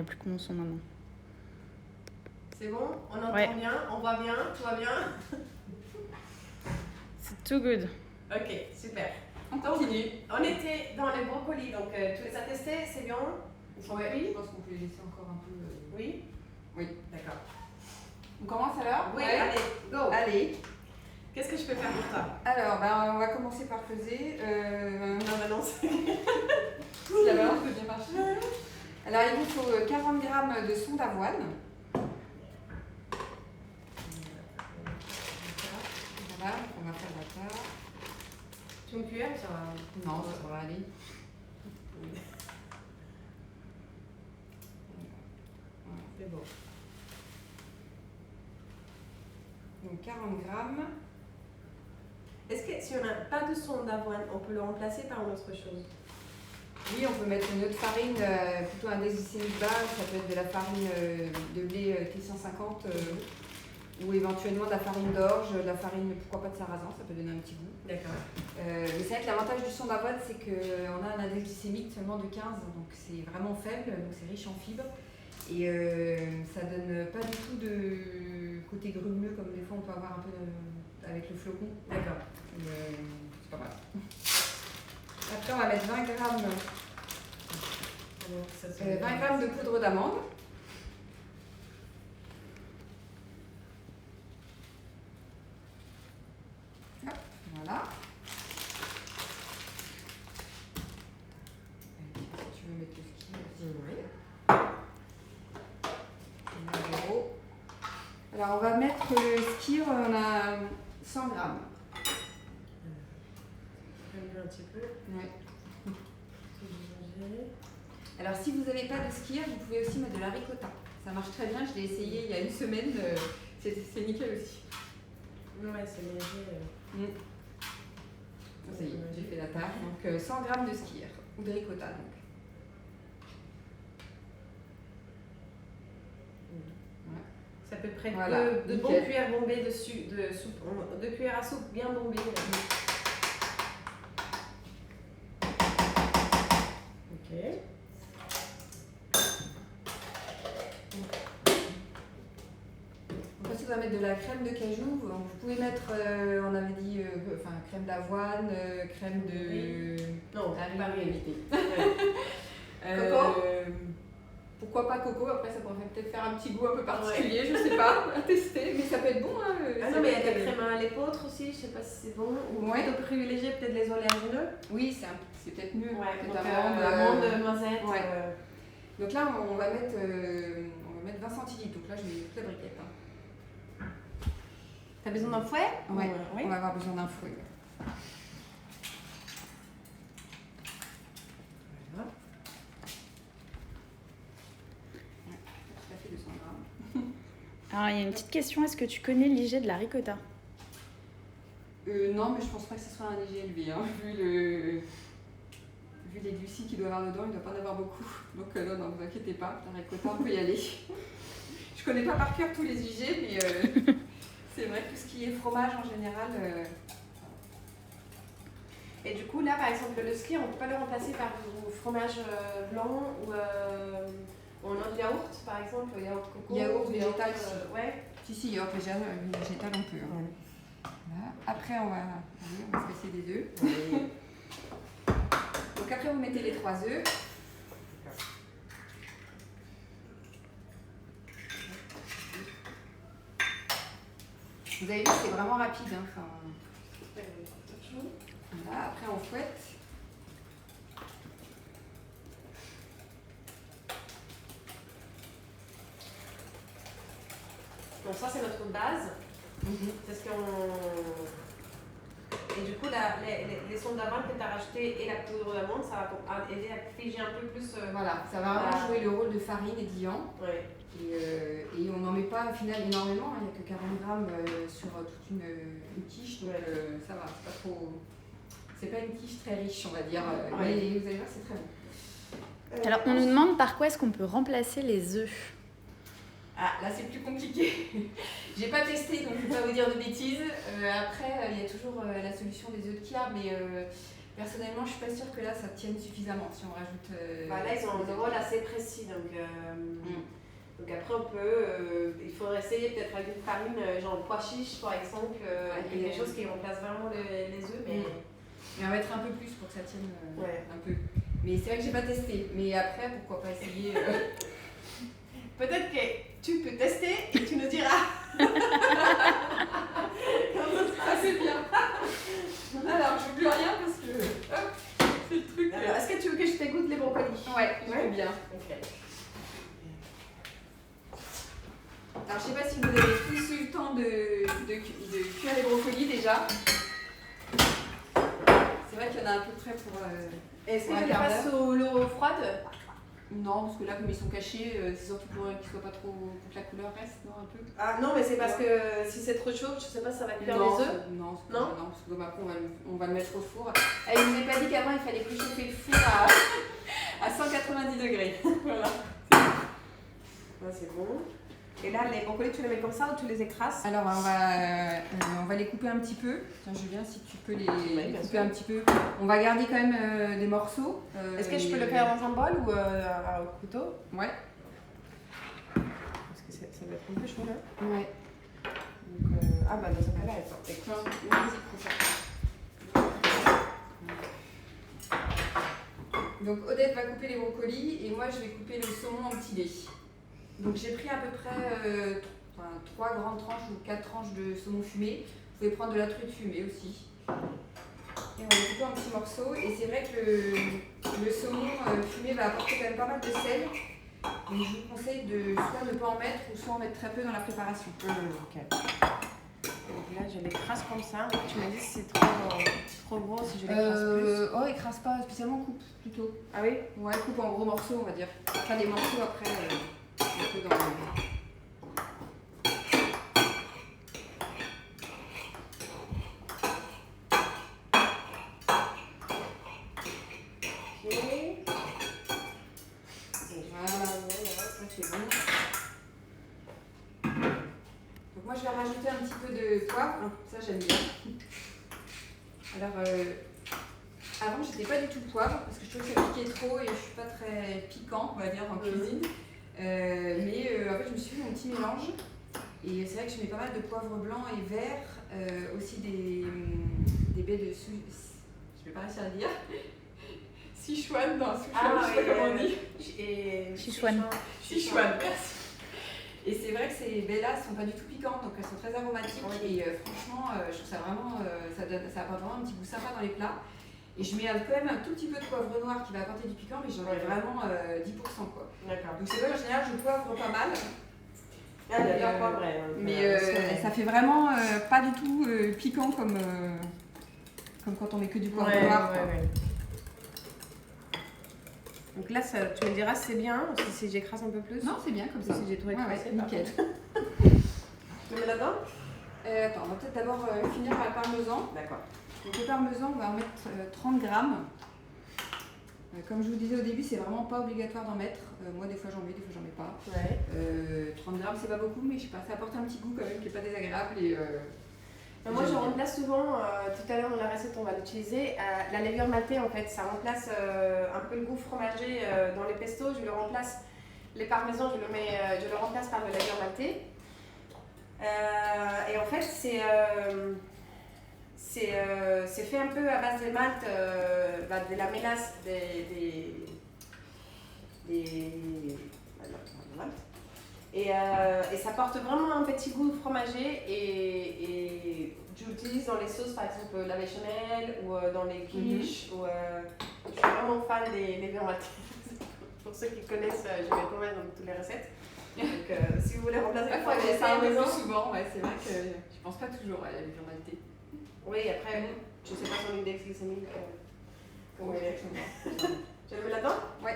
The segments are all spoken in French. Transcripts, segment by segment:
n'y a plus que mon son maintenant. C'est bon? On entend Ouais. bien? On voit bien? Tout va bien? C'est too good. Ok, super. On continue. On était dans les brocolis, donc tu les as testés, c'est bien? Ils sont cuits? Je pense qu'on peut les laisser encore un peu. Oui? Oui. D'accord. On commence alors? Oui, Ouais. allez, go! Allez. Qu'est-ce que je peux faire pour toi? Alors, on va commencer par peser. Non, mais non, c'est... Si la balance peut bien marcher. Alors, il vous faut 40 g de son d'avoine. Voilà, on va faire la part. Tu me cuillères, ça va? Non, ça va aller. C'est bon. Donc 40 grammes. Est-ce que si on n'a pas de son d'avoine, on peut le remplacer par une autre chose? Oui, on peut mettre une autre farine, plutôt un index glycémique bas, ça peut être de la farine de blé T150 ou éventuellement de la farine d'orge, de la farine, pourquoi pas de sarrasin, ça peut donner un petit goût. D'accord. Mais c'est vrai que l'avantage du son d'avoine, c'est qu'on a un index glycémique seulement de 15, donc c'est vraiment faible, donc c'est riche en fibres. Et ça donne pas du tout de côté grumeux comme des fois on peut avoir un peu avec le flocon. D'accord. C'est pas mal. Après, on va mettre 20 grammes, 20 grammes de poudre d'amande. Hop, voilà. Si tu veux mettre le ski aussi. Oui. Alors, on va mettre le ski, on a 100 grammes. Un petit peu. Ouais. Alors, si vous n'avez pas de skier, vous pouvez aussi mettre de la ricotta. Ça marche très bien, je l'ai essayé il y a une semaine, c'est nickel aussi. Ouais, c'est léger. Ça y est, j'ai fait la tâche. Donc 100 grammes de skier, ou de ricotta donc. Ouais. C'est à peu près Voilà, deux nickel. bonnes cuillères bombées de soupe. 2 cuillères à soupe bien bombées. Ok. Ensuite, on va mettre de la crème de cajou. Donc, vous pouvez mettre, on avait dit, crème d'avoine, crème de... Non, pas pas éviter. Coco. Pourquoi pas coco? Après, ça pourrait peut-être faire un petit goût un peu particulier, je sais pas, à tester, mais ça peut être bon. Hein, Ah non, mais il y a des crèmes à l'épeautre aussi, je sais pas si c'est bon. Ou Ouais. plutôt privilégier peut-être les oléagineux. Oui, c'est peut-être mieux. Ouais, Peut-être donc amande, amande, noisette. ouais. Donc là, on va mettre 20 centilitres. Donc là, je mets toute la briquette. Hein. T'as besoin d'un fouet? Ouais, Oui. on va avoir besoin d'un fouet. Voilà. Ça fait 200 grammes. Alors, il y a une petite question. Est-ce que tu connais l'IG de la ricotta? Non, mais je pense pas que ce soit un léger élevé. Hein. Vu les glucides qu'il doit y avoir dedans, il ne doit pas en avoir beaucoup. Donc non, vous inquiétez pas, la ricotta, on peut y aller. Je connais pas par cœur tous les IG, mais c'est vrai que tout ce qui est fromage en général... Et du coup, là, par exemple, le ski, on ne peut pas le remplacer par du fromage blanc ou un autre yaourt, par exemple, yaourt coco. Yaourt végétal, ouais. Si, yaourt végétal, on peut. Hein. Voilà. Après, on va se passer des œufs. Oui. Donc après, vous mettez les 3 œufs. Vous avez vu, c'est vraiment rapide. Hein. Enfin, voilà. Après, on fouette. Donc ça, c'est notre base. C'est ce qu'on... Et du coup, les sondes d'amande que tu as racheté et la poudre d'amande, ça va aider à figer un peu plus... Voilà, ça va vraiment jouer le rôle de farine et d'illant. Ouais. Et on n'en met pas au final énormément, il n'y a que 40 grammes sur toute une quiche, donc ça va, c'est pas trop... C'est pas une quiche très riche, on va dire, mais vous allez voir, c'est très bon. Alors, on nous demande par quoi est-ce qu'on peut remplacer les œufs. Ah, là c'est plus compliqué. J'ai pas testé, donc je ne vais pas vous dire de bêtises. Après, il y a toujours la solution des œufs de Kia, mais Personnellement, je suis pas sûre que là, ça tienne suffisamment si on rajoute. Là, ils ont un rôle assez précis, donc après on peut, il faudrait essayer peut-être avec une farine, genre pois chiche par exemple, et des choses qui remplacent vraiment les œufs, mais... Mais on va mettre un peu plus pour que ça tienne Ouais. un peu. Mais c'est vrai que j'ai pas testé, mais après, pourquoi pas essayer Peut-être que tu peux tester et tu nous diras. Ah, c'est bien. Alors, je veux plus rien parce que c'est le truc. Alors, est-ce que tu veux que je t'égoutte les brocolis? Ouais, je veux bien. Ok. Alors, je sais pas si vous avez tous eu le temps de cuire les brocolis déjà. C'est vrai qu'il y en a à peu près pour. Est-ce que un je les quart passe d'heure. sous l'eau froide? Non, parce que là, comme ils sont cachés, c'est surtout pour qu'ils soient pas trop. Pour que la couleur reste, non, un peu. Ah non, mais c'est parce que si c'est trop chaud, je sais pas si ça va cuire Non, les œufs. non, c'est Non pas ça, non, parce que comme après on va le mettre au four. Elle ne nous a pas dit qu'avant il fallait préchauffer le four à 190 degrés. Voilà. C'est bon. Et là, les brocolis, tu les mets comme ça ou tu les écrases? Alors on va les couper un petit peu. Tiens Julien, si tu peux les bien couper sûr. un petit peu. On va garder quand même des morceaux. Est-ce que je peux le faire dans un bol ou au couteau? Ouais. Parce que ça va être un peu chaud là. Ouais. Donc, dans ce cas-là, attends. Tiens, vas-y, prends ça. Donc Odette va couper les brocolis et moi je vais couper le saumon en petits dés. Donc j'ai pris à peu près 3 grandes tranches ou 4 tranches de saumon fumé. Vous pouvez prendre de la truite fumée aussi. Et on va les couper en petits morceaux. Et c'est vrai que le saumon fumé va apporter quand même pas mal de sel. Et je vous conseille de soit ne pas en mettre ou soit en mettre très peu dans la préparation. Ok. Donc là, je l'écrase comme ça. Tu m'as dit si c'est trop gros, si je l'écrase plus. Oh, écrase pas spécialement, coupe plutôt. Ah oui? Ouais, coupe en gros morceaux, on va dire. Enfin, des morceaux après, un peu dans le... Ok. Voilà, ça c'est bon. Donc moi je vais rajouter un petit peu de poivre, ça j'aime bien. Alors avant j'étais pas du tout poivre parce que je trouve que ça piquait trop et je suis pas très piquant on va dire en cuisine. Mais en fait je me suis fait mon petit mélange et c'est vrai que je mets pas mal de poivre blanc et vert, aussi des baies de je vais pas réussir à le dire. Sichuan, non, Sichuan, je sais pas comment on dit. Sichuan. Sichuan, merci. Et c'est vrai que ces baies-là sont pas du tout piquantes, donc elles sont très aromatiques et franchement, je trouve ça vraiment, ça apporte vraiment un petit goût sympa dans les plats. Et je mets quand même un tout petit peu de poivre noir qui va apporter du piquant, mais j'en ai vraiment 10% quoi. D'accord. Donc c'est vrai qu'en général, je poivre pas mal. Ah, j'adore poivrer. Mais ça fait vraiment pas du tout piquant comme quand on met que du poivre noir. Quoi. Donc là, tu me diras si c'est bien, si j'écrase un peu plus. Non, c'est bien comme ça. Si j'ai tout écrasé, nickel. Tu mets là-dedans? Attends, on va peut-être d'abord finir par le parmesan. D'accord. Donc le parmesan, on va en mettre 30 grammes. Comme je vous disais au début, c'est vraiment pas obligatoire d'en mettre. Moi, des fois j'en mets, des fois j'en mets pas. Ouais. 30 grammes, c'est pas beaucoup, mais je sais pas, ça apporte un petit goût quand même qui est pas désagréable. Et, Moi, je remplace souvent, tout à l'heure dans la recette, on va l'utiliser, la levure maltée en fait. Ça remplace un peu le goût fromager dans les pestos. Je le remplace, les parmesans, je le remplace par de la levure maltée. Et en fait, c'est fait un peu à base de malt, de la mélasse, et ça porte vraiment un petit goût fromager et j'utilise dans les sauces par exemple la béchamel ou dans les quiches. Je suis vraiment fan des levures maltées. Pour ceux qui connaissent, je vais quand même dans toutes les recettes. Donc si vous voulez remplacer il faut aller ça un peu plus souvent, ouais, c'est vrai que je pense pas toujours à la levure maltée. Oui, après, je sais pas son index glycémique. Comment il est. Je le mets là-dedans? Ouais.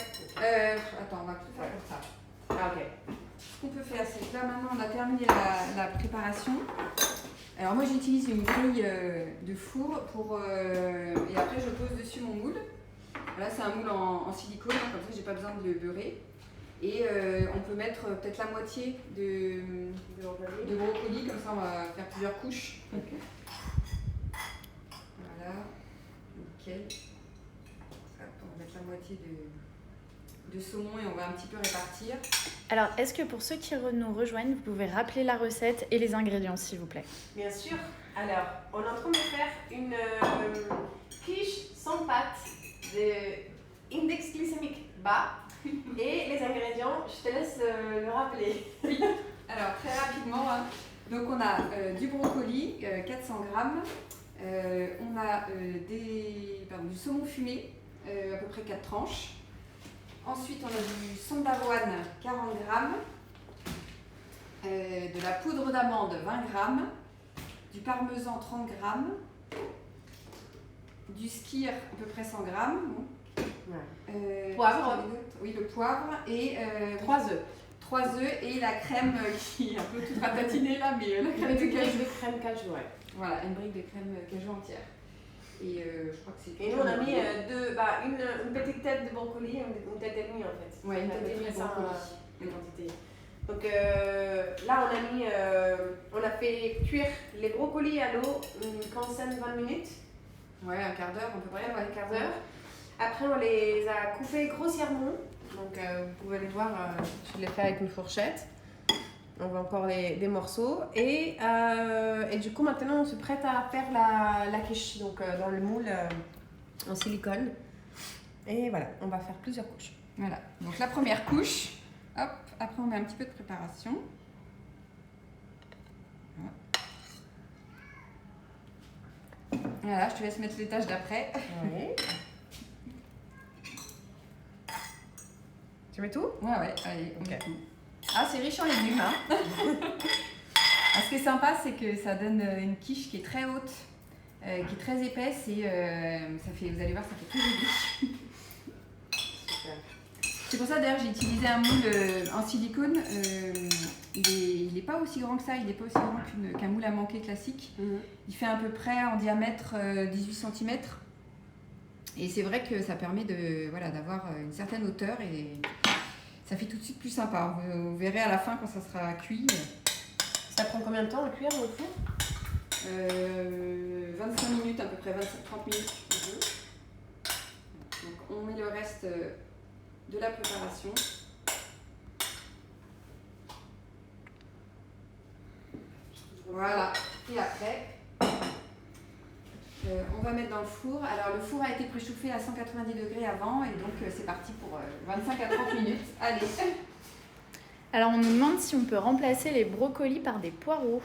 Attends, on va tout faire comme ça. Ah, ok. Ce qu'on peut faire, c'est que là maintenant on a terminé la préparation. Alors moi j'utilise une grille de four et après je pose dessus mon moule. Là c'est un moule en silicone, hein, comme ça j'ai pas besoin de le beurrer. Et on peut mettre peut-être la moitié de brocoli, comme ça on va faire plusieurs couches. Okay. Voilà, nickel. moitié de saumon et on va un petit peu répartir. Alors, est-ce que pour ceux qui nous rejoignent, vous pouvez rappeler la recette et les ingrédients, s'il vous plaît? Bien sûr. Alors, on est en train de faire une quiche sans pâte d'index glycémique bas. Et les ingrédients, je te laisse le rappeler. Oui. Alors, très rapidement, hein. Donc on a du brocoli, 400 grammes. On a du saumon fumé, à peu près 4 tranches. Ensuite, on a du son d'avoine, 40 grammes. De la poudre d'amande, 20 grammes. Du parmesan, 30 grammes. Du skyr, à peu près 100 grammes. Ouais. Poivre. Oui, le poivre. Et 3 œufs. 3 œufs et la crème qui est un peu toute ratatinée là, mais la crème de Une cajou. de crème cajou, ouais. Voilà, une brique de crème cajou entière. Et je crois que c'est. Et nous, on a mis une petite tête de brocoli et une tête et demie en fait. Ouais, une tête et demie de ça, brocoli. une quantité. Donc là, on a fait cuire les brocolis à l'eau une quinzaine, 20 minutes. Ouais, un quart d'heure à peu près. Ouais, un quart d'heure. Après, on les a coupés grossièrement. Donc vous pouvez les voir, je l'ai fait avec une fourchette. On voit encore des morceaux. Et du coup, maintenant, on se prête à faire la quiche. Donc dans le moule en silicone. Et voilà, on va faire plusieurs couches. Voilà, donc la première couche. Hop, après on met un petit peu de préparation. Voilà, je te laisse mettre les tâches d'après. Oui. Tu mets tout? Ouais, allez, on Ok. met tout. Ah, c'est riche en légumes, hein. Ah, ce qui est sympa, c'est que ça donne une quiche qui est très haute, qui est très épaisse et ça fait, vous allez voir, ça fait très joli. Super. C'est pour ça d'ailleurs j'ai utilisé un moule en silicone. Il est pas aussi grand que ça, il n'est pas aussi grand qu'un moule à manquer classique. Il fait à peu près en diamètre 18 cm. Et c'est vrai que ça permet d'avoir une certaine hauteur et ça fait tout de suite plus sympa. Vous verrez à la fin quand ça sera cuit. Ça prend combien de temps à cuire au four? 25 minutes à peu près, 25-30 minutes. Donc on met le reste de la préparation. Voilà. Et après, on va mettre dans le four. Alors le four a été préchauffé à 190 degrés avant et donc c'est parti pour 25 à 30 minutes. Allez. Alors, on nous demande si on peut remplacer les brocolis par des poireaux.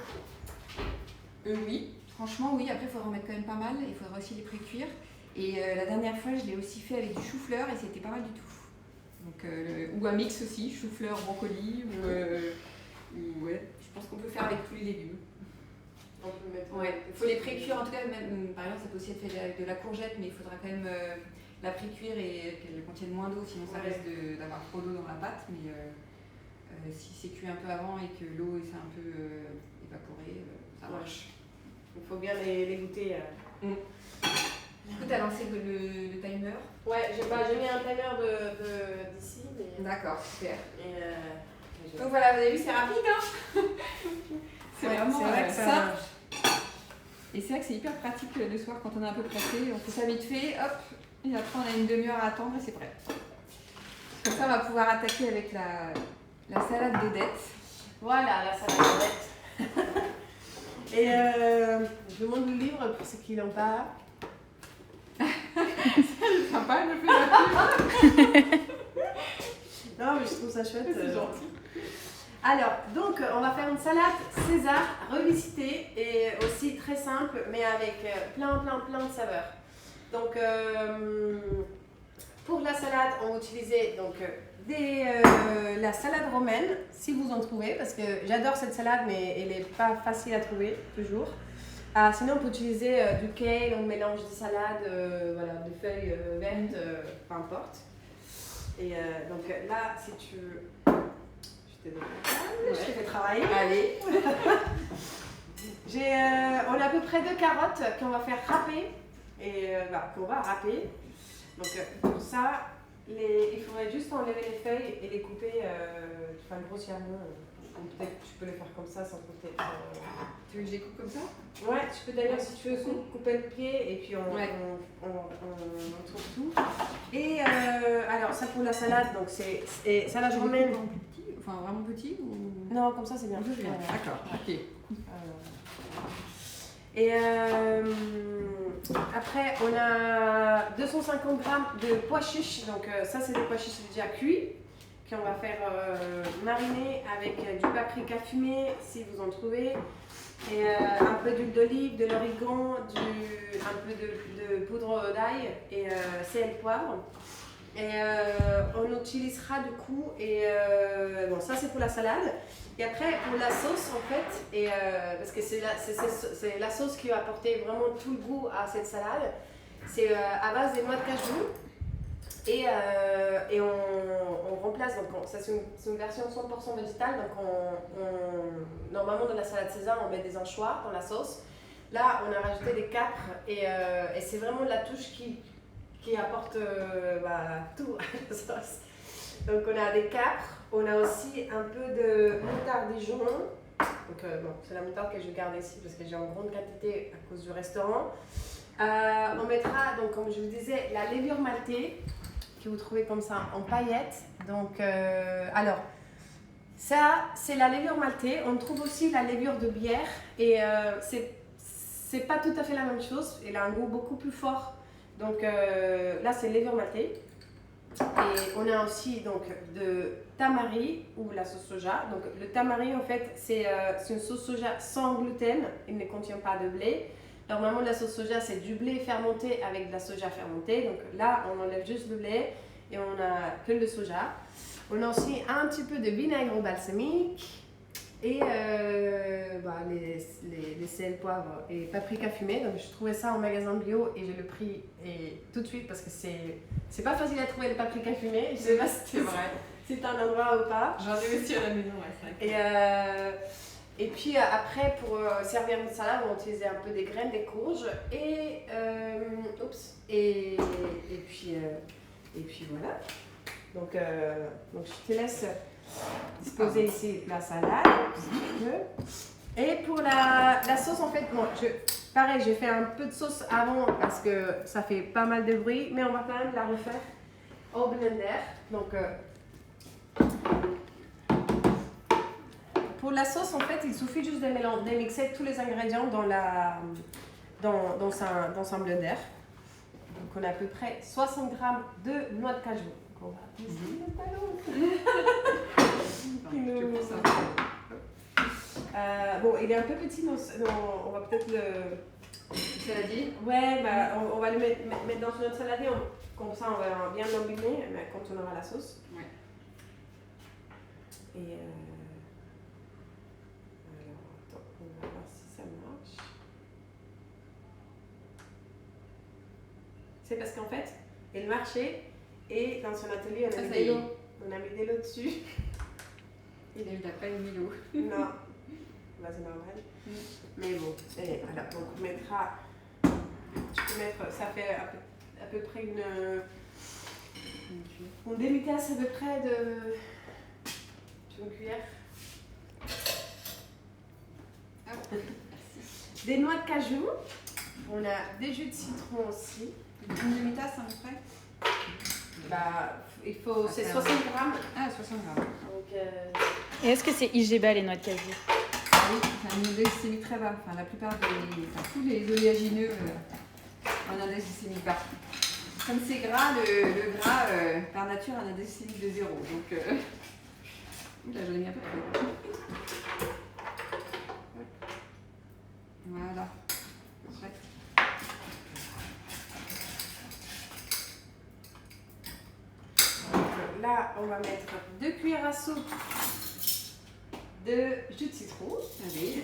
Oui, franchement oui. Après il faudra en mettre quand même pas mal. Il faudra aussi les précuire. Et la dernière fois je l'ai aussi fait avec du chou-fleur et c'était pas mal du tout. Donc, ou un mix aussi, chou-fleur, brocoli. Ouais, je pense qu'on peut faire avec tous les légumes. On peut mettre. Ouais, il faut les précuire en tout cas, même par exemple ça peut aussi être fait avec de la courgette, mais il faudra quand même la précuire et qu'elle contienne moins d'eau, sinon ça risque d'avoir trop d'eau dans la pâte. Mais si c'est cuit un peu avant et que l'eau s'est un peu évaporée, ça marche. Il faut bien les goûter. Du coup, tu as lancé le timer? Ouais, j'ai mis un timer d'ici. Mais... D'accord, super. Donc voilà, vous avez vu, c'est rapide, hein. C'est vraiment vrai que ça. Et c'est vrai que c'est hyper pratique le soir quand on est un peu pressé. On fait ça vite fait, hop, et après on a une demi-heure à attendre et c'est prêt. Comme ça, on va pouvoir attaquer avec la salade d'Odette. Voilà, la salade d'Odette. Et je demande le livre pour ceux qui l'ont pas. C'est sympa, je fais la pub. Non, mais je trouve ça chouette. C'est gentil. Alors, donc, on va faire une salade César revisitée et aussi très simple, mais avec plein de saveurs. Donc, pour la salade, on va utiliser donc, la salade romaine, si vous en trouvez, parce que j'adore cette salade, mais elle n'est pas facile à trouver, toujours. Sinon, on peut utiliser du kale, on mélange des salades, des feuilles vertes, peu importe. Et donc là, si tu veux... Je te fais travailler. Allez. On a à peu près 2 carottes qu'on va faire râper. Et qu'on va râper. Donc pour ça, il faudrait juste enlever les feuilles et les couper grossièrement. Ou peut-être tu peux le faire comme ça sans couper. Tu veux que je les coupe comme ça? Ouais, tu peux d'ailleurs, si tu veux, couper le pied et puis on trouve tout. Et alors, ça pour la salade, donc c'est salade romaine. Enfin, vraiment petit ou... Non, comme ça c'est bien. D'accord, ok. Et après, on a 250 grammes de pois chiches. Donc ça, c'est des pois chiches déjà cuits qu'on va faire mariner avec du paprika fumé, si vous en trouvez, et un peu d'huile d'olive, de l'origan, un peu de poudre d'ail et sel, poivre. Et on utilisera du coup, et bon, ça c'est pour la salade. Et après, pour la sauce, en fait, et, parce que c'est la sauce qui va apporter vraiment tout le goût à cette salade, c'est à base des noix de cajou. Et on remplace, donc ça c'est une version 100% végétale, donc normalement dans la salade César on met des anchois dans la sauce. Là on a rajouté des capres et c'est vraiment la touche qui apporte tout à la sauce. Donc on a des capres, on a aussi un peu de moutarde Dijon. Donc bon, c'est la moutarde que je garde ici parce que j'ai en grande quantité à cause du restaurant. On mettra, donc comme je vous disais, la levure maltée que vous trouvez comme ça en paillettes. Donc alors ça c'est la levure maltée. On trouve aussi la levure de bière et c'est pas tout à fait la même chose. Elle a un goût beaucoup plus fort. Donc là c'est levure maltée. Et on a aussi donc de tamari ou la sauce soja. Donc le tamari en fait c'est une sauce soja sans gluten, il ne contient pas de blé. Normalement la sauce soja c'est du blé fermenté avec de la soja fermentée. Donc là on enlève juste le blé et on a que le soja. On a aussi un petit peu de vinaigre balsamique et les sel, poivre et paprika fumé. Donc je trouvais ça en magasin bio et j'ai le prix et tout de suite parce que c'est pas facile à trouver le paprika fumé. Je sais pas si c'est vrai. C'est un endroit ou pas. J'en ai aussi à la maison, ouais, c'est vrai. Et puis après, pour servir une salade, on va utiliser un peu des graines, des courges et puis voilà. Donc je te laisse disposer ici la salade, si tu veux. Et pour la sauce, en fait, bon, pareil, j'ai fait un peu de sauce avant parce que ça fait pas mal de bruit, mais on va quand même la refaire au blender. Donc, pour la sauce, en fait, il suffit juste de mixer tous les ingrédients dans un blender. Donc, on a à peu près 60 grammes de noix de cajou. Donc, on va poser le ballon. Bon, il est un peu petit, on va peut-être le saladier. Ouais, on va le mettre dans notre saladier. Comme ça, on va bien l'embiner quand on aura la sauce. Ouais. Et alors, attends, on va voir si ça marche. C'est parce qu'en fait, elle marchait et dans son atelier, on a mis de l'eau. On a mis de l'eau dessus. Et là, il n'a pas mis l'eau. Non, c'est normal. Mais bon, et voilà, donc on mettra. Tu peux mettre, ça fait à peu près une demi-tasse à peu près d'une cuillère. Ah, merci. Des noix de cajou. On a des jus de citron aussi. Une demi-tasse à peu près. Il faut, c'est 60 grammes. Ah, 60 grammes. Donc, Et est-ce que c'est IGBA les noix de cajou? Ah oui, c'est un index glycémique très bas. Enfin, la plupart tous les oléagineux ont un index glycémique bas. Comme c'est gras, le gras par nature a un index glycémique de 0. Donc, là j'en ai mis un peu trop. Voilà. Prêt. Là, on va mettre 2 cuillères à soupe de jus de citron. Allez.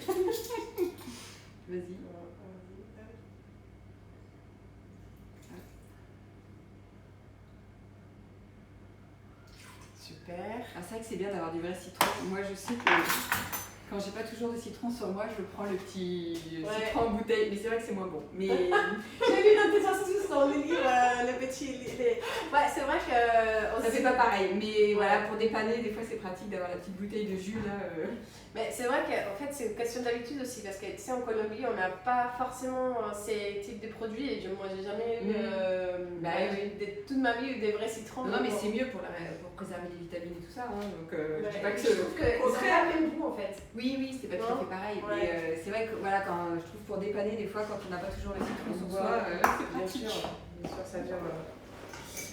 Vas-y. Super. Ah, c'est vrai que c'est bien d'avoir du vrai citron. Moi, je sais que quand j'ai pas toujours de citron sur moi, je prends le petit citron en bouteille. Mais c'est vrai que c'est moins bon. Mais j'ai vu dans tes astuces tous dans les livres, les petits. Ouais, c'est vrai que. Ça fait pas pareil, mais voilà, pour dépanner, des fois c'est pratique d'avoir la petite bouteille de jus là. Mais c'est vrai qu'en fait, c'est une question d'habitude aussi, parce que tu sais, en Colombie, on n'a pas forcément ces types de produits. Et moi, j'ai jamais eu. Toute ma vie, eu des vrais citrons. Non, mais c'est mieux pour préserver les vitamines et tout ça. Hein, donc, je dis pas que je trouve que ça n'a pas le même goût en fait. Oui, c'est pas tout à fait pareil. Ouais. Mais c'est vrai que voilà, quand je trouve pour dépanner, des fois, quand on n'a pas toujours le citron sur soi, c'est pratique. Bien sûr, ça vient.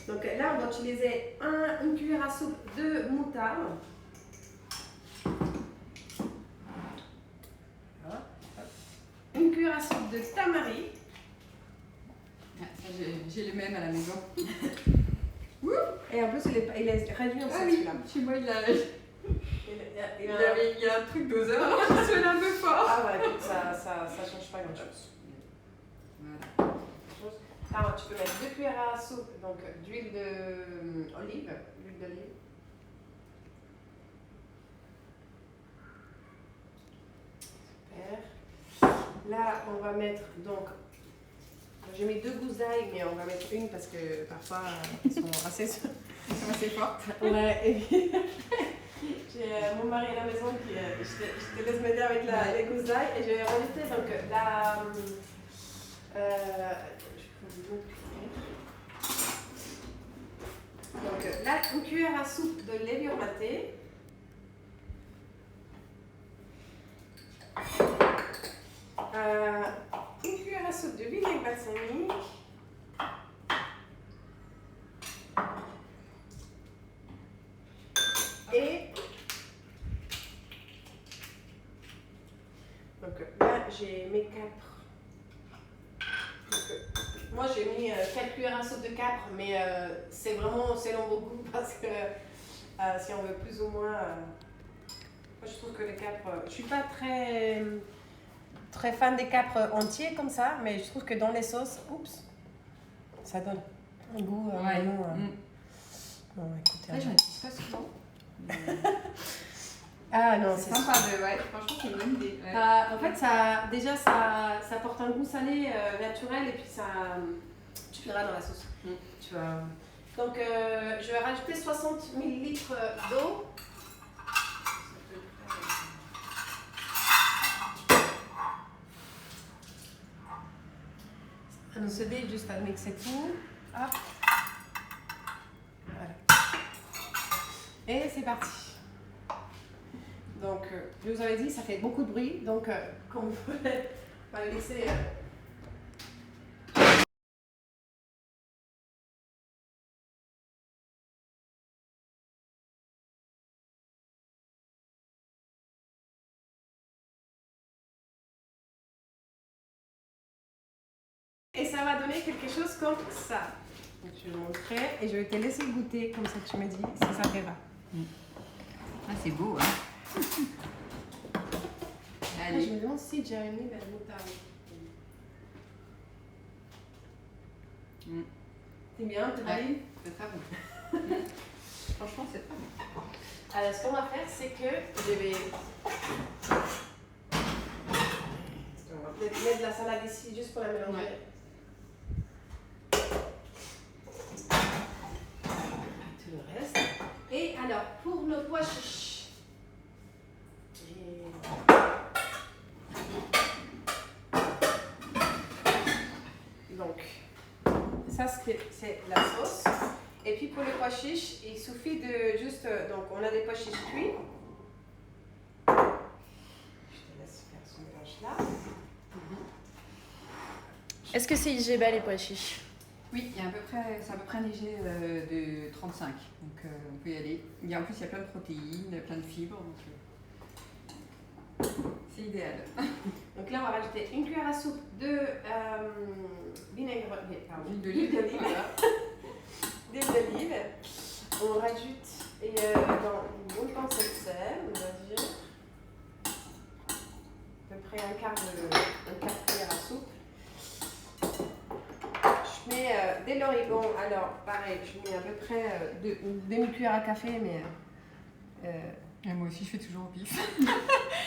Donc là, on va utiliser une cuillère à soupe de moutarde. Une cuillère à soupe de tamari. Ah, ça, j'ai le même à la maison. Et en plus, il est réduit en Ah celui-là. oui, chez moi, il Il y a un truc doseur qui sonne un peu fort. Ah ouais, écoute, ça change pas grand chose. Voilà. Alors, tu peux mettre 2 cuillères à soupe d'huile d'olive. Super. Là, on va mettre donc. J'ai mis 2 gousses d'ail, mais on va mettre une parce que parfois elles sont assez fortes. Ouais, et puis j'ai mon mari à la maison qui. Je te laisse m'aider avec les gousses d'ail et je vais rajouter donc la. Donc là, une cuillère à soupe de levure matée. Une cuillère à soupe de vinaigre balsamique. Et donc là, j'ai mes capres. Moi, j'ai mis 4 cuillères à soupe de capres, mais c'est vraiment selon vos goûts parce que si on veut plus ou moins. Moi, je trouve que les capres. Je suis pas très fan des capres entiers comme ça, mais je trouve que dans les sauces, ça donne un goût vraiment. Bon, écoutez. Là, j'en utilise pas souvent. Ah non, c'est sympa, franchement, c'est une bonne idée. Ouais. En fait, ça porte un goût salé naturel et puis tu verras dans la sauce. Tu vas... Donc, je vais rajouter 60 ml d'eau. Ça nous aider juste à mixer tout. Hop. Voilà. Et c'est parti. Donc, je vous avais dit, ça fait beaucoup de bruit. Donc, quand vous voulez, on va le laisser. Et ça va donner quelque chose comme ça. Donc, je vais montrer et je vais te laisser goûter comme ça tu me dis si ça te va. Ah, c'est beau, hein. Allez. Je me demande si j'ai mis la moutarde. C'est bien, t'es valide? C'est très bon. Franchement, c'est très bon. Alors, ce qu'on va faire, c'est que je vais. On va peut-être mettre la salade ici juste pour la mélanger. Ouais. Tout le reste. Et alors, pour nos pois chiches. Donc, ça c'est la sauce. Et puis pour les pois chiches, il suffit de juste. Donc, on a des pois chiches cuits. Je te laisse faire ce mélange-là. Est-ce que c'est IGBA les pois chiches? Oui, c'est à peu près un léger de 35, donc on peut y aller. En plus, il y a plein de protéines, plein de fibres, donc c'est idéal. Donc là, on va rajouter une cuillère à soupe de D'huile d'olive. D'huile d'olive. On rajoute dans une bonne pincée de sel, on va dire. À peu près un quart de cuillère à soupe. Je mets de l'origan, alors pareil, je mets à peu près demi-cuillère à café, mais Et moi aussi, je fais toujours au pif. Ouais.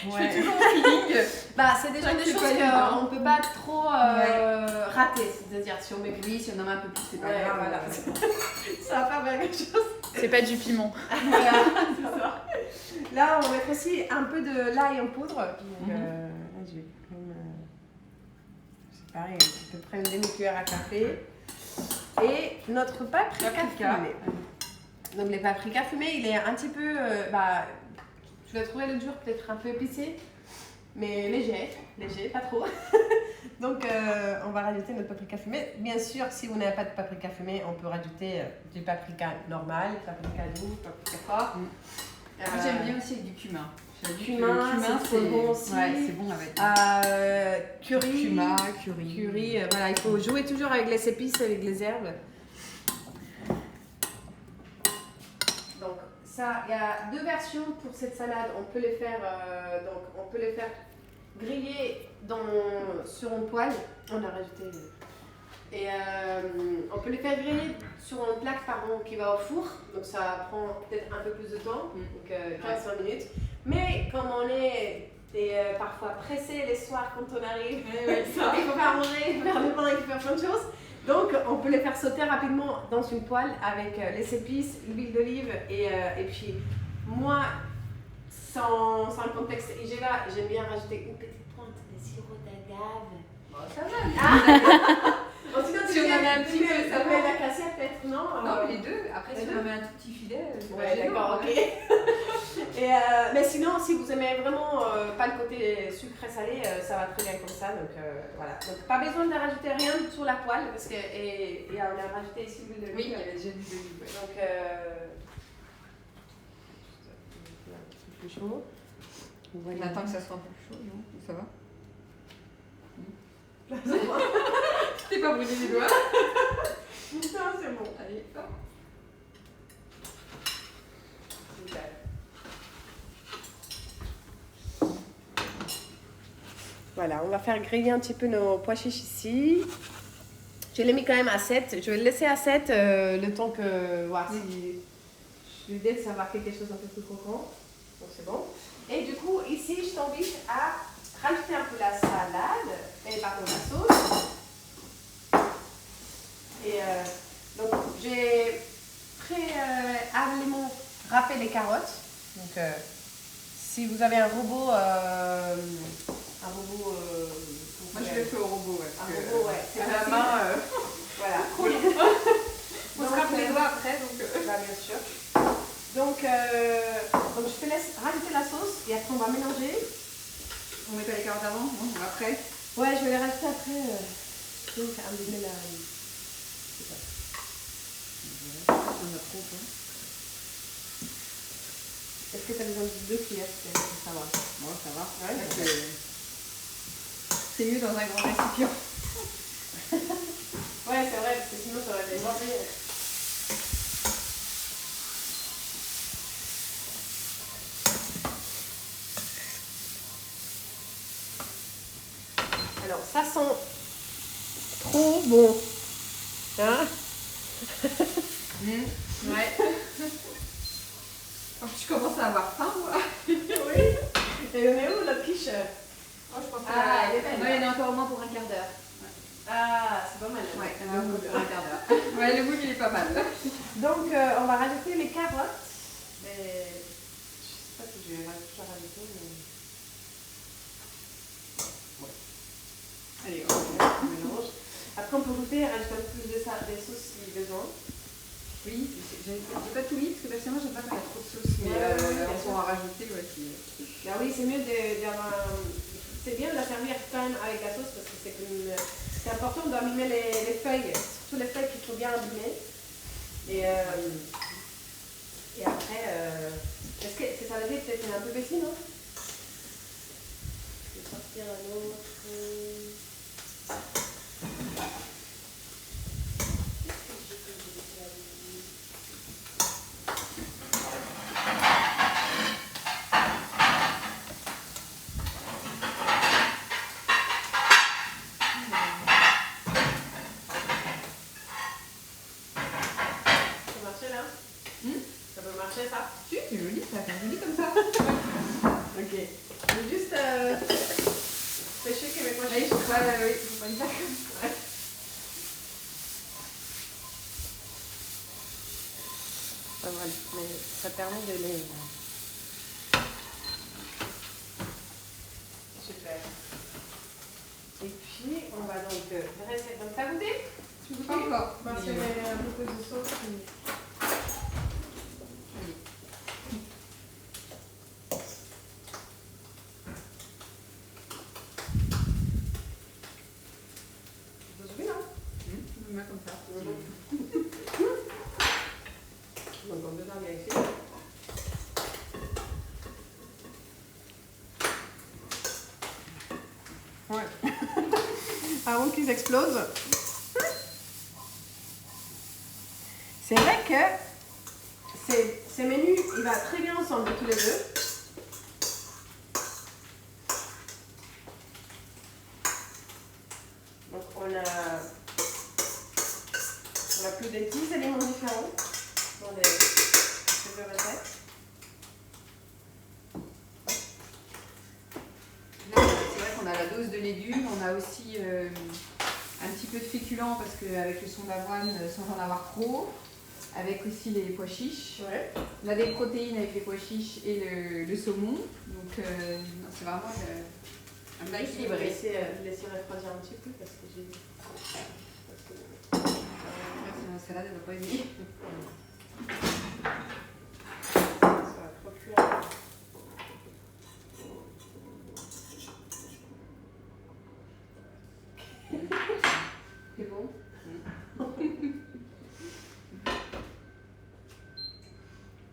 Je fais toujours au feeling. Bah, c'est déjà Ouais, des c'est choses pas évident. qu'on ne peut pas trop rater. C'est-à-dire, si on met Oui, si on en met un peu plus, c'est pas Ouais, grave. voilà. Ça va pas faire quelque chose. C'est pas du piment. Voilà, c'est ça. Là, on va mettre aussi un peu de l'ail en poudre. Donc, là, je vais quand même, c'est pareil, à peu près une demi-cuillère à café. Et notre paprika fumé. Donc, les paprikas fumés, il est un petit peu. Tu l'as trouvé l'autre jour, peut-être un peu épicé, mais léger, pas trop. Donc, on va rajouter notre paprika fumé. Bien sûr, si vous n'avez pas de paprika fumé, on peut rajouter du paprika normal, paprika doux, paprika fort. Moi, j'aime bien aussi avec du cumin. Cumin, c'est bon aussi. Ouais, c'est bon avec. Curry. Curry. Voilà, il faut jouer toujours avec les épices, avec les herbes. Donc, ça, il y a deux versions pour cette salade. On peut les faire, griller sur une poêle. On a rajouté. Et on peut les faire griller sur une plaque qui va au four. Donc ça prend peut-être un peu plus de temps, donc 15-20 minutes. Mais comme on est parfois pressé les soirs quand on arrive, il faut faire manger, faire le pain, il faut faire plein de choses. Donc on peut les faire sauter rapidement dans une poêle avec les épices, l'huile d'olive et puis moi, sans contexte IGEVA, j'aime bien rajouter une petite pointe de sirop d'agave. Bon, ça va. Sinon, Si on en met un petit peu, ça ça va. met la cassia peut-être, non? Non, les deux. Après, les si deux. on met un tout petit filet, c'est Ouais, pas gênant, d'accord, hein. ok. Mais sinon, si vous aimez vraiment pas le côté sucré-salé, ça va très bien comme ça. Donc voilà. Donc pas besoin de rajouter rien sur la poêle parce que et on a rajouté ici l'huile d'olive. Oui, il y avait déjà du d'olive. Ouais. Donc un petit peu plus chaud. On attend que ça soit un peu plus chaud, non? Ça va? Tu t'es pas brûlé les doigts? Non, c'est bon. Allez, hop. Super. Voilà, on va faire griller un petit peu nos pois chiches ici. Je l'ai mis quand même à 7. Je vais le laisser à 7 le temps que voir si je lui laisse avoir quelque chose un peu plus croquant. Donc c'est bon. Et du coup, ici, je t'invite à rajouter un peu la salade, pardon, la sauce. Et donc, j'ai préalablement râpé les carottes. Donc, si vous avez un robot, Moi, je le fais au robot. Ouais, un robot, ouais, c'est à la facile. main. Voilà. On se râpe les doigts après, donc. Bah, bien sûr. Donc, je te laisse rajouter la sauce et après on va mélanger. On met pas les carottes avant, non? Ou après? Ouais, je vais les rajouter après. Donc, amener la. Est-ce que tu as besoin de 2 cuillères? Ça va. Bon, ça va. Ouais, Ouais, c'est mieux dans un grand récipient. Ouais, c'est vrai, parce que sinon ça aurait débordé. Alors, ça sent trop bon. Hein? Ouais. Oh, je commence à avoir faim, moi. Oui. Et on est où la quiche? Oh, je pense que elle est belle. non, il y en a encore au moins pour un quart d'heure. Ah, c'est pas mal. Ouais, il y en a encore pour un quart d'heure. Ouais, le goût, il est pas mal. Donc, on va rajouter les carottes. Mais je sais pas si je vais rajouter, mais. Allez, On mélange. Après, on peut goûter et rajouter un peu plus des sauces si besoin. oui, j'ai pas tout mis parce que personnellement, j'aime pas quand il y a trop de sauce. Mais on pourra rajouter, ouais, si. Bah oui, c'est mieux d'avoir. C'est bien de la servir quand même avec la sauce parce que c'est important d'abîmer les feuilles, surtout les feuilles qu'il faut bien abîmer. Et après, est-ce que ça veut dire peut-être un peu baissé, non? Je vais sortir un autre. Ça peut marcher là? Ça peut marcher ça? Si, c'est joli, ça va faire joli comme ça. oui, faut pas le dire comme ça. Pas mal, mais ça permet de les... Super. Et puis, on va donc dresser. Donc, t'as goûté? Tu goûtes Pas encore. Moi, c'est un peu de sauce. Vous avez, non? Moi comme ça. Donc, on peut bien ici. Ouais. Avant qu'ils explosent. C'est vrai que ces menus, il va très bien ensemble tous les deux. Donc on a plus de 10 éléments différents dans les deux recettes. Là, c'est vrai qu'on a la dose de légumes, on a aussi un petit peu de féculents parce qu'avec le son d'avoine, sans en avoir trop, avec aussi les pois chiches. Ouais. On a des protéines avec les pois chiches et le saumon, donc c'est vraiment un plat Je vais équilibré. laisser refroidir un petit peu parce que j'ai... Sinon la salade, elle va pas aimer. Ça va trop cuire. C'est bon?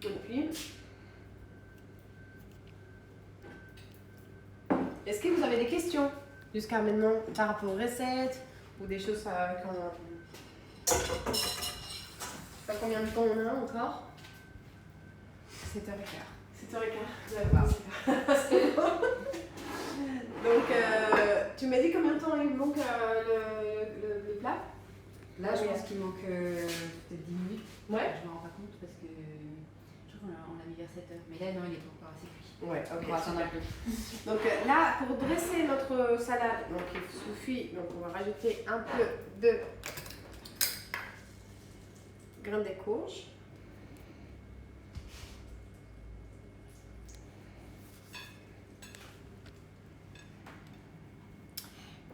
Et puis, est-ce que vous avez des questions jusqu'à maintenant par rapport aux recettes ou des choses qu'on... Pas combien de temps on a encore? 7h15. 7h15. C'est bon. Donc, tu m'as dit combien de temps il manque le plat? Là, je pense qu'il manque peut-être 10 minutes. Ouais. Je m'en rends pas compte parce que je crois qu'on a mis vers 7h. Mais là, non, il est pas encore assez cuit. Ouais, ok. On va attendre super. un peu. Donc là, pour dresser notre salade, donc il suffit, donc on va rajouter un peu de graines de courge.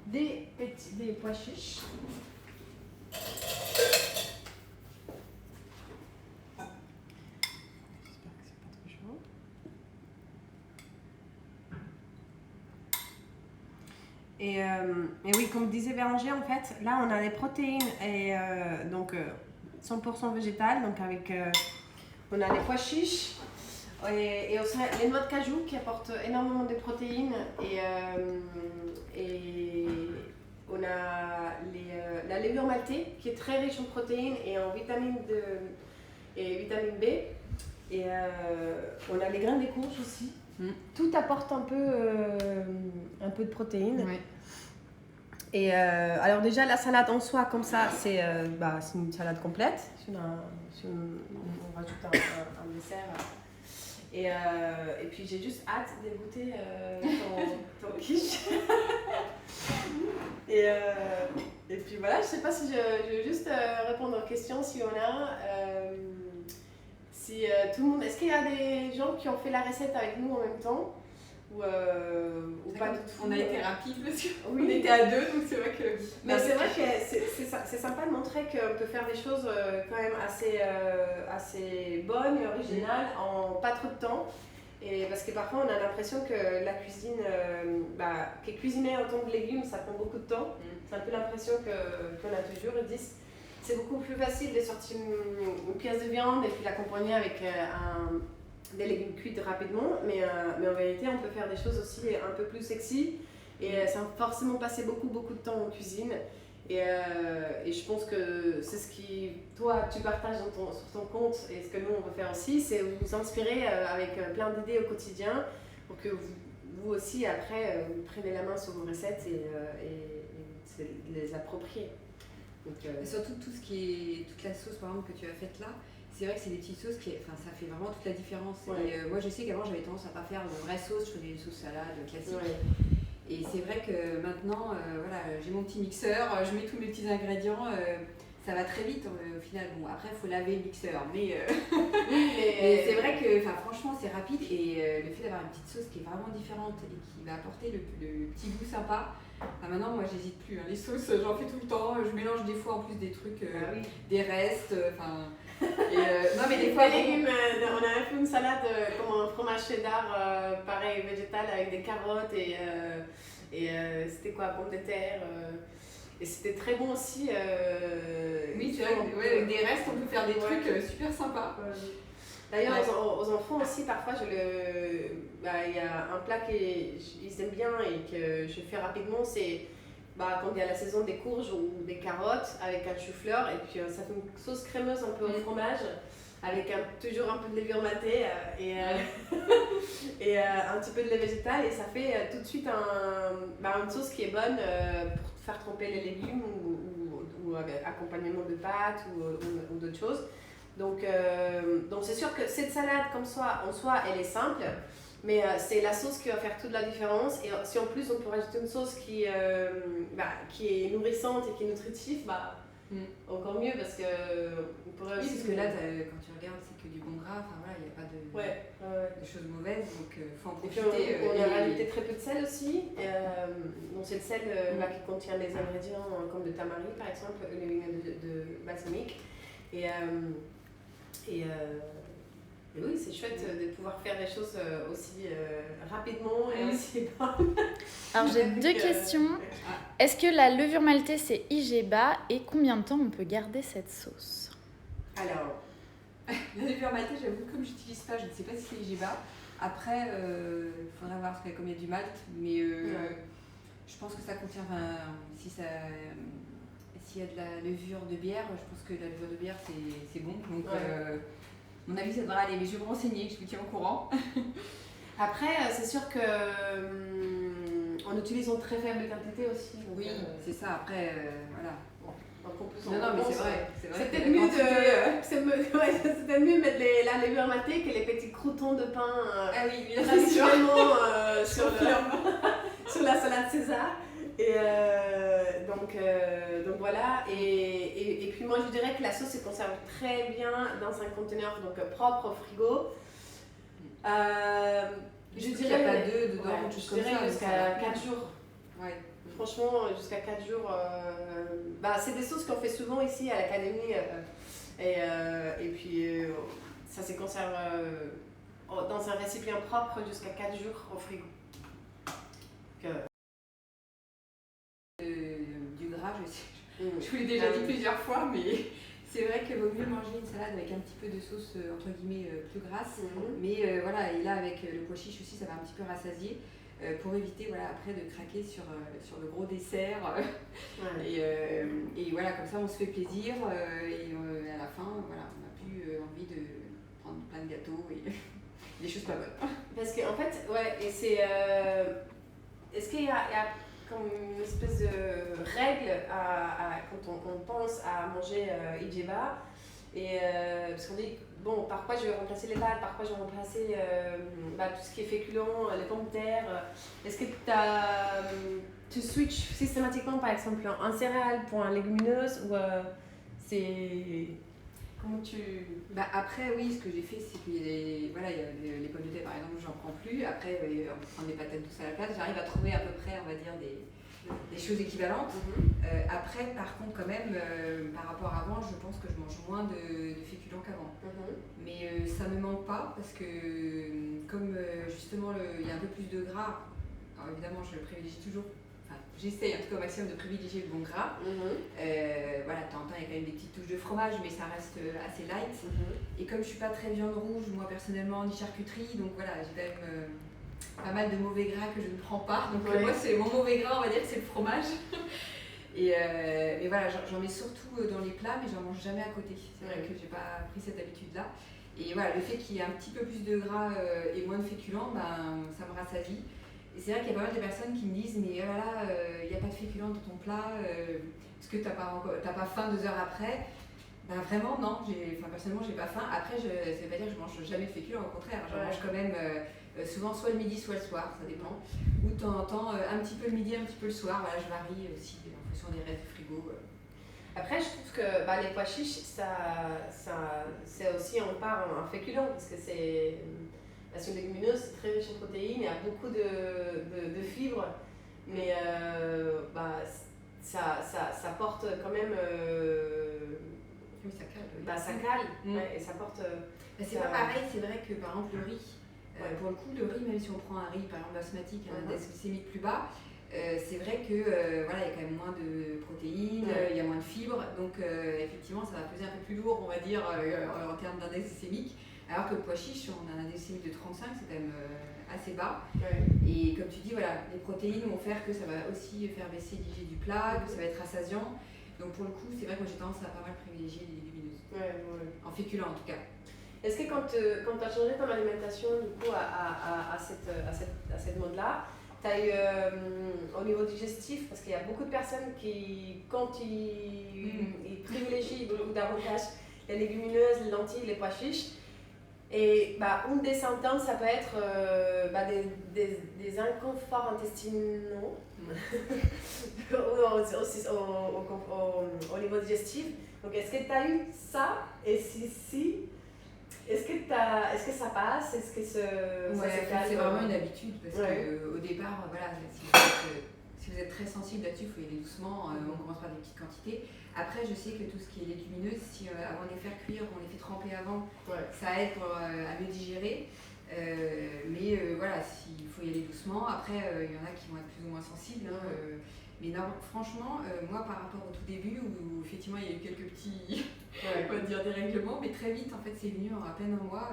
Des pois chiches. J'espère que c'est pas trop chaud. Et oui, comme disait Bérangère, en fait, là on a les protéines et donc 100% végétales, donc avec on a les pois chiches et aussi les noix de cajou qui apportent énormément de protéines et on a la levure maltée qui est très riche en protéines et en vitamine B et on a les graines de courge aussi. Tout apporte un peu de protéines. Ouais. Et alors déjà la salade en soi comme ça c'est une salade complète. On rajoute un dessert. Et puis j'ai juste hâte de goûter ton quiche. Et puis voilà, je sais pas si je vais juste répondre aux questions si on a. Si tout le monde, est-ce qu'il y a des gens qui ont fait la recette avec nous en même temps ou pas du tout? On a été rapide parce qu'on Oui. était à deux, donc c'est vrai que. Mais c'est vrai que c'est sympa de montrer qu'on peut faire des choses quand même assez bonnes et originales en pas trop de temps. Et parce que parfois on a l'impression que la cuisine, que cuisiner autant de légumes ça prend beaucoup de temps. C'est un peu l'impression qu'on a toujours. Ils disent c'est beaucoup plus facile de sortir une pièce de viande et puis l'accompagner avec des légumes cuits rapidement. Mais en vérité on peut faire des choses aussi un peu plus sexy. Et sans forcément passer beaucoup de temps en cuisine. Et je pense que c'est ce qui, toi, tu partages sur ton compte et ce que nous, on veut faire aussi, c'est vous inspirer avec plein d'idées au quotidien pour que vous aussi, après, vous prenez la main sur vos recettes et les approprier. Donc, Et surtout, toute la sauce, par exemple, que tu as faite là, c'est vrai que c'est des petites sauces ça fait vraiment toute la différence. Ouais. Et moi, je sais qu'avant, j'avais tendance à pas faire de vraies sauces, je faisais des sauces salades classiques. Ouais. Et c'est vrai que maintenant, voilà, j'ai mon petit mixeur, je mets tous mes petits ingrédients, ça va très vite au final. Bon, après, il faut laver le mixeur, mais et c'est vrai que franchement, c'est rapide. Et le fait d'avoir une petite sauce qui est vraiment différente et qui va apporter le petit goût sympa, maintenant, moi, j'hésite plus. Hein. Les sauces, j'en fais tout le temps. Je mélange des fois en plus des trucs, des restes. Non, mais des fois. Les légumes, on a fait une salade comme un fromage cheddar, pareil, végétal, avec des carottes et c'était quoi, pommes de terre. Et c'était très bon aussi. Oui, c'est vrai avec des restes, on peut faire des trucs super sympas. D'ailleurs, aux enfants aussi, parfois, il y a un plat qu'ils aiment bien et que je fais rapidement, c'est quand il y a la saison des courges ou des carottes avec un chou-fleur, et puis ça fait une sauce crémeuse un peu au fromage, avec toujours un peu de levure matée et un petit peu de lait végétal, et ça fait tout de suite une sauce qui est bonne pour faire tremper les légumes ou avec accompagnement de pâtes ou d'autres choses. Donc c'est sûr que cette salade en soi, elle est simple, mais c'est la sauce qui va faire toute la différence. Et si en plus on peut rajouter une sauce qui est nourrissante et qui est nutritive, encore mieux, parce que on pourrait aussi... parce que là, quand tu regardes, c'est que du bon gras, il n'y a pas de choses mauvaises, donc faut en profiter. Et puis on a rajouté très peu de sel aussi. Donc c'est le sel qui contient des ingrédients comme le tamari par exemple, l'huile de balsamique. Et oui, c'est chouette de pouvoir faire des choses aussi rapidement et aussi bonnes. Alors j'ai deux questions. Est-ce que la levure maltaise c'est IG bas et combien de temps on peut garder cette sauce? Alors, la levure maltaise, j'avoue, comme j'utilise pas, je ne sais pas si c'est IG bas. Après, il faudra voir comme il y a du malt, mais je pense que ça contient, s'il y a de la levure de bière, je pense que la levure de bière c'est bon. Donc, mon avis, ça devrait aller, mais je vais me renseigner, je vous tiens au courant. Après, c'est sûr que en utilisant très faible quantité aussi. Donc, oui, c'est ça. Après, voilà. Non, mais c'est vrai. C'est peut-être mieux de mieux mettre la levure matée que les petits croûtons de pain traditionnellement sur la salade César. Et donc voilà, et puis moi je dirais que la sauce se conserve très bien dans un conteneur propre au frigo. Je dirais qu'il n'y a pas d'œufs dedans, je dirais jusqu'à 4 jours. Ouais. Franchement, jusqu'à 4 jours. C'est des sauces qu'on fait souvent ici à l'académie. Et puis ça se conserve dans un récipient propre jusqu'à 4 jours au frigo. Du gras, je vous l'ai déjà dit plusieurs fois, mais c'est vrai qu'il vaut mieux manger une salade avec un petit peu de sauce entre guillemets plus grasse. Mais voilà, et là avec le pois chiche aussi, ça va un petit peu rassasier pour éviter après de craquer sur le gros dessert. Et voilà, comme ça on se fait plaisir et à la fin, voilà, on n'a plus envie de prendre plein de gâteaux et des choses pas bonnes. Parce qu'en fait, et c'est. Est-ce qu'il y a comme une espèce de règle quand on pense à manger IGBA parce qu'on dit, parfois je vais remplacer les pâtes, parfois je vais remplacer tout ce qui est féculent, les pommes de terre. Est-ce que tu switches systématiquement par exemple un céréale pour un légumineuse ou c'est... Comment tu... Après, oui, ce que j'ai fait, c'est qu'il y a les pommes de terre, par exemple, j'en prends plus. Après, on prend des patates douces à la place. J'arrive à trouver à peu près, on va dire, des choses équivalentes. Après, par contre, quand même, par rapport à avant, je pense que je mange moins de féculents qu'avant. Mais ça ne me manque pas parce que, comme justement, il y a un peu plus de gras, alors évidemment, je privilégie toujours. J'essaye en tout cas au maximum de privilégier le bon gras. Voilà, de temps en temps il y a quand même des petites touches de fromage, mais ça reste assez light. Et comme je suis pas très viande rouge, moi personnellement, ni charcuterie, donc voilà, j'ai quand même pas mal de mauvais gras que je ne prends pas. Donc moi, c'est mon mauvais gras, on va dire que c'est le fromage. Et voilà, j'en mets surtout dans les plats, mais j'en mange jamais à côté. C'est vrai que j'ai pas pris cette habitude-là. Et voilà, le fait qu'il y ait un petit peu plus de gras et moins de féculents, ça me rassasie. Et c'est vrai qu'il y a pas mal de personnes qui me disent mais voilà, il n'y a pas de féculents dans ton plat, est-ce que tu n'as pas faim 2 heures après? Vraiment non, personnellement j'ai pas faim. Après ça veut pas dire que je mange jamais de féculents, au contraire, j'en mange quand même souvent soit le midi, soit le soir, ça dépend. Ou de temps en temps, un petit peu le midi, un petit peu le soir. Voilà, je varie aussi en fonction des restes du frigo. Après, je trouve que les pois chiches, c'est aussi en part un féculent, parce que c'est une légumineuse, c'est très riche en protéines, il y a beaucoup de fibres, mais ça porte quand même. Oui, ça cale. Oui. Ça cale, ouais, et ça porte. C'est pas pareil, c'est vrai que par exemple le riz, pour le coup, le riz, même si on prend un riz par exemple basmati, qui a un index glycémique plus bas, c'est vrai que voilà, il y a quand même moins de protéines, il y a moins de fibres, donc effectivement ça va peser un peu plus lourd, on va dire, en termes d'index glycémique, alors que le pois chiche, on a un index glycémique de 35, c'est quand même assez bas. Ouais. Et comme tu dis, voilà, les protéines vont faire que ça va aussi faire baisser l'IG du plat, que ça va être rassasiant. Donc pour le coup, c'est vrai que moi j'ai tendance à pas mal privilégier les légumineuses, en féculents en tout cas. Est-ce que quand tu as changé ton alimentation du coup à cette mode-là, tu as eu au niveau digestif, parce qu'il y a beaucoup de personnes qui, quand ils privilégient beaucoup davantage les légumineuses, les lentilles, les pois chiches, et une des symptômes, ça peut être des inconforts intestinaux au niveau digestif. Donc est-ce que tu as eu ça? Et si est-ce que ça passe? Est-ce que c'est vraiment une habitude, parce qu'au départ, voilà, si vous êtes très sensible là-dessus, il faut y aller doucement, on commence par des petites quantités. Après, je sais que tout ce qui est légumineuse, si avant de les faire cuire, on les fait tremper avant, ça aide à mieux digérer. Mais voilà, il faut y aller doucement. Après, il y en a qui vont être plus ou moins sensibles. Mais non, franchement, moi par rapport au tout début, où effectivement il y a eu quelques petits on va dire dérèglements, mais très vite en fait c'est venu en à peine un mois,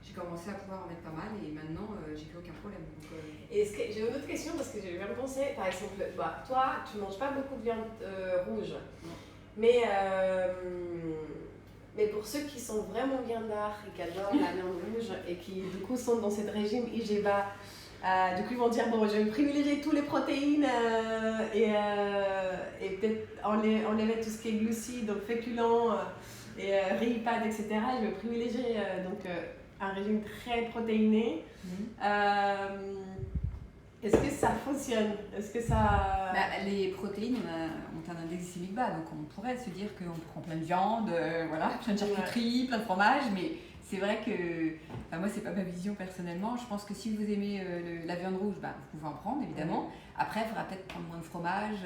j'ai commencé à pouvoir en mettre pas mal et maintenant j'ai plus aucun problème. Donc, Et j'ai une autre question parce que j'ai bien pensé, par exemple, toi tu manges pas beaucoup de viande rouge, mais pour ceux qui sont vraiment viandards et qui adorent la viande rouge et qui du coup sont dans ce régime IGBA, du coup ils vont dire bon, je vais privilégier toutes les protéines et peut-être enlever tout ce qui est glucides, donc féculents et riz, pâtes, etc. Je vais privilégier un régime très protéiné. Est-ce que ça fonctionne? Est-ce que ça... les protéines ont un index glycémique bas, donc on pourrait se dire qu'on prend plein de viande, voilà, plein de charcuterie, plein de fromage, mais c'est vrai que moi c'est pas ma vision personnellement. Je pense que si vous aimez la viande rouge, vous pouvez en prendre évidemment. Après il faudra peut-être prendre moins de fromage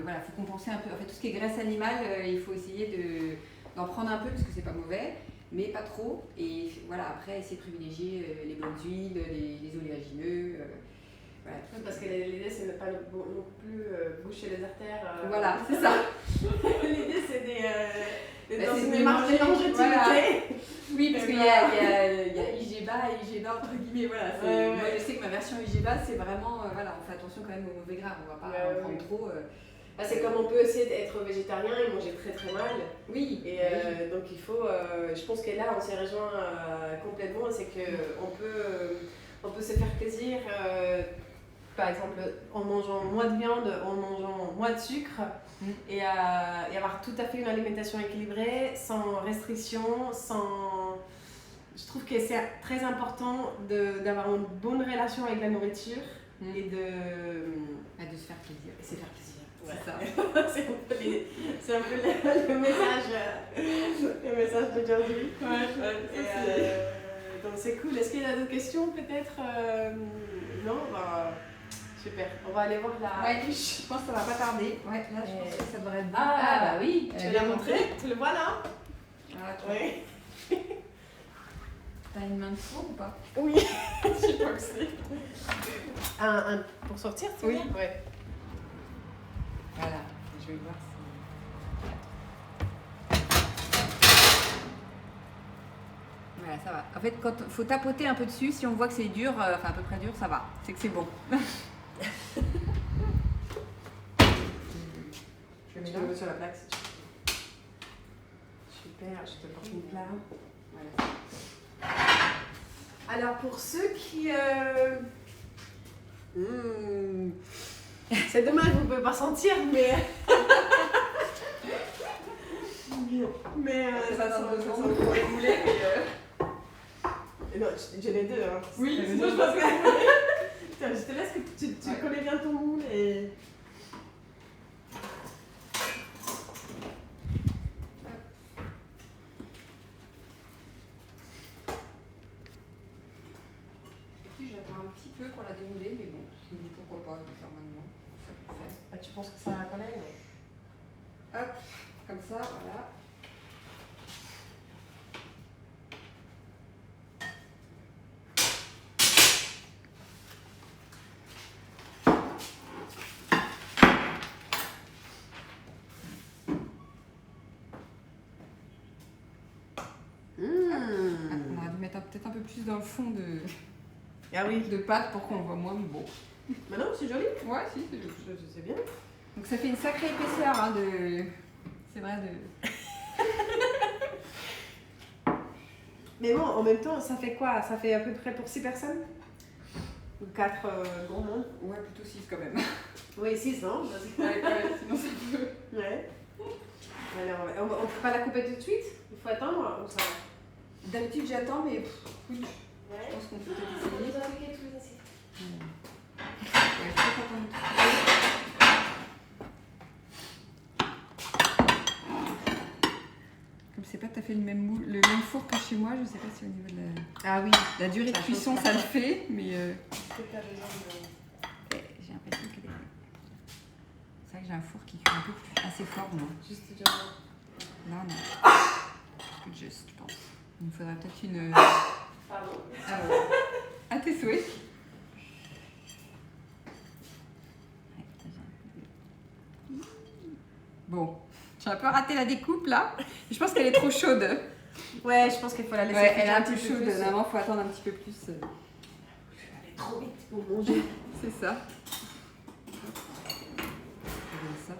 voilà, faut compenser un peu. En fait tout ce qui est graisse animale, il faut essayer d'en prendre un peu parce que c'est pas mauvais, mais pas trop. Et voilà, après essayer de privilégier les bonnes huiles, les oléagineux. Voilà. Parce que l'idée c'est de ne pas non plus boucher les artères. Voilà, c'est ça. L'idée c'est dans une démarche de longévité. Voilà. Oui, parce qu'il y a IGBA et IGBA entre guillemets. Voilà, moi je sais que ma version IGBA c'est vraiment, voilà, on fait attention quand même aux mauvais gras, on va pas en prendre trop. C'est comme on peut essayer d'être végétarien et manger très très mal. Oui. Et donc il faut, je pense que là on s'est rejoint complètement, c'est qu'on peut se faire plaisir. Par exemple, en mangeant moins de viande, en mangeant moins de sucre, et avoir tout à fait une alimentation équilibrée, sans restriction, Je trouve que c'est très important d'avoir une bonne relation avec la nourriture et de se faire plaisir. Et se faire plaisir. Ouais. C'est ça. c'est un peu le message d'aujourd'hui. Donc c'est cool. Est-ce qu'il y a d'autres questions peut-être? Non, super. On va aller voir la fiche. Je pense que ça va pas tarder. Ouais, là je pense que ça devrait être bon. Oui. Tu veux la montrer? Tu le vois là? Oui. T'as une main de four ou pas? Oui. Je sais pas que c'est. Pour sortir, tu oui. Ouais. Voilà. Je vais voir si... Voilà, ça va. En fait, quand faut tapoter un peu dessus, si on voit que c'est dur, enfin à peu près dur, ça va. C'est que c'est bon. Je vais le mettre sur la plaque si tu veux. Super, je te porte une plaque. Voilà. Alors pour ceux qui... C'est dommage, vous ne pouvez pas sentir, mais... ça sent le boulet, mais... Non, j'ai les deux. Hein. Oui, Sinon, je pense que... Tiens, je te laisse que tu connais bien ton moule et... J'attends un petit peu pour la démouler, mais bon, pourquoi pas le faire maintenant. Ça peut faire. Ah, tu penses que ça va coller? Hop, comme ça, voilà. On aurait dû mettre peut-être un peu plus dans le fond Ah oui. de pâte pour qu'on le voit moins, mais bon. Mais non, c'est joli. Ouais, si, c'est joli. Je sais bien. Donc ça fait une sacrée épaisseur, hein, de... C'est vrai, de... Mais bon, en même temps, ça fait quoi? Ça fait à peu près pour 6 personnes? Ou 4 gros monde? Ouais, plutôt 6 quand même. Oui, 6, non? Ouais, sinon c'est peu. Ouais. Alors, on peut pas la couper tout de suite? Il faut attendre ou ça va? D'habitude j'attends, mais oui, Ouais. je pense qu'on peut peut-être essayer. Vous appliquez tous les assiettes. Ouais, je peux attendre. Comme c'est pas tout à fait le même four que chez moi, je sais pas si au niveau de Ah oui. la durée de Ça cuisson change ça pas. le fait, mais Est-ce que tu as besoin de... j'ai l'impression que c'est vrai que j'ai un four qui cuit un peu assez fort moi. Juste dire... Là non. Juste, je pense. Il me faudrait peut-être une. Pardon. À tes souhaits. Bon, j'ai un peu raté la découpe là. Je pense qu'elle est trop chaude. Ouais, je pense qu'il faut la laisser. Ouais, elle est un peu petit chaude. plus. Normalement, il faut attendre un petit peu plus. Je vais aller trop vite pour manger. C'est ça. Je donne ça.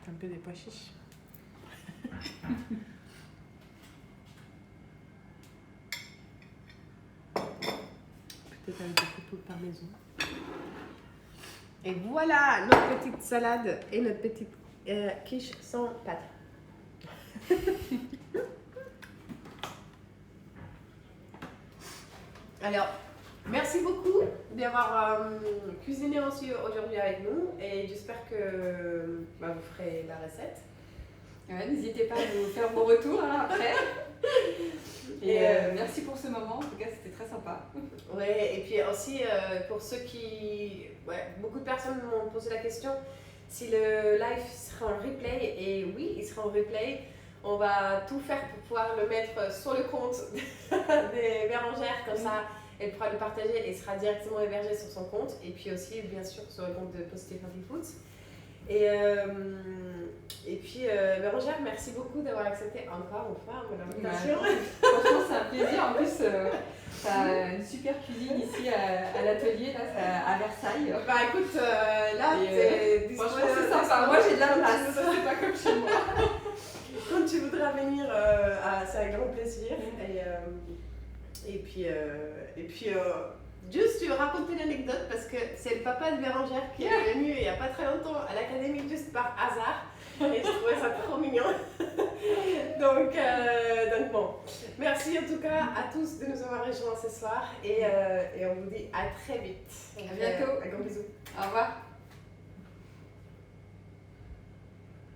Un peu des pois chiches. Peut-être avec des copeaux de parmesan. Et voilà notre petite salade et notre petite quiche sans pâte. Alors, merci beaucoup d'avoir cuisiné aussi aujourd'hui avec nous et j'espère que vous ferez la recette. Ouais, n'hésitez pas à nous faire vos retours hein, après. Et merci pour ce moment, en tout cas c'était très sympa. Ouais, et puis aussi pour ceux qui... Ouais, beaucoup de personnes m'ont posé la question si le live sera en replay, et oui, il sera en replay. On va tout faire pour pouvoir le mettre sur le compte des Bérangères, comme ça elle pourra le partager et sera directement hébergé sur son compte, et puis aussi bien sûr sur le compte de Positive Healthy Foods. Et puis Bérangère, merci beaucoup d'avoir accepté encore une fois mon invitation. Franchement c'est un plaisir, en plus tu as une super cuisine ici à l'atelier, là, à Versailles. Bah écoute, là t'es disponible. Franchement c'est sympa, moi j'ai de la place, c'est pas comme chez moi. Quand tu voudras venir, c'est un grand plaisir. Et puis, juste tu raconter l'anecdote parce que c'est le papa de Bérangère qui est venu il n'y a pas très longtemps à l'académie juste par hasard. Et je trouvais ça trop mignon. donc bon, merci en tout cas à tous de nous avoir rejoints ce soir et on vous dit à très vite. À bientôt. Un gros bisou. Au revoir.